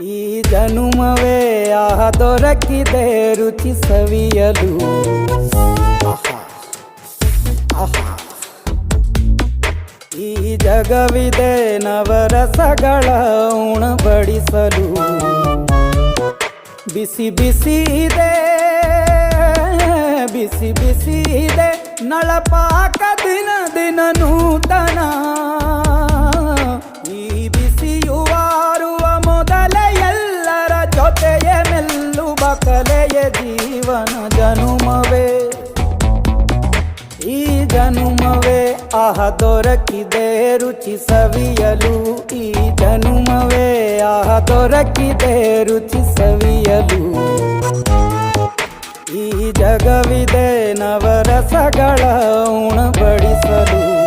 ಈ ಜನುಮವೇ ದೊರಕಿದೆ ರುಚಿ ಸವಿಯಲು. ಆಹಾ, ಆಹಾ. ಈ ಜಗವಿದೆ ನವರಸಗಳ ಉಣಬಡಿಸಲು. ಬಿಸಿ ಬಿಸಿ ಇದೆ, ಬಿಸಿ ಬಿಸಿ ಇದೆ ನಳಪಾಕ ದಿನ ದಿನ ನೂತನ. ಈ ಬಿಸಿಯುವಾರುವ ಮೊದಲೇ ಎಲ್ಲರ ಜೊತೆಯೇ ಮೆಲ್ಲುವ ಕಲೆಯ ಜೀವನ ಜನುಮವೇ. ಈ ಜನುಮವೇ ದೊರಕಿದೆ ರುಚಿ ಸವಿಯಲು. ಈ ಜನುಮವೇ ದೊರಕಿದೆ ರುಚಿ ಸವಿಯಲು. ಈ ಜಗವಿದೆ ನವರಸಗಳ ಉಣಬಡಿಸಲು.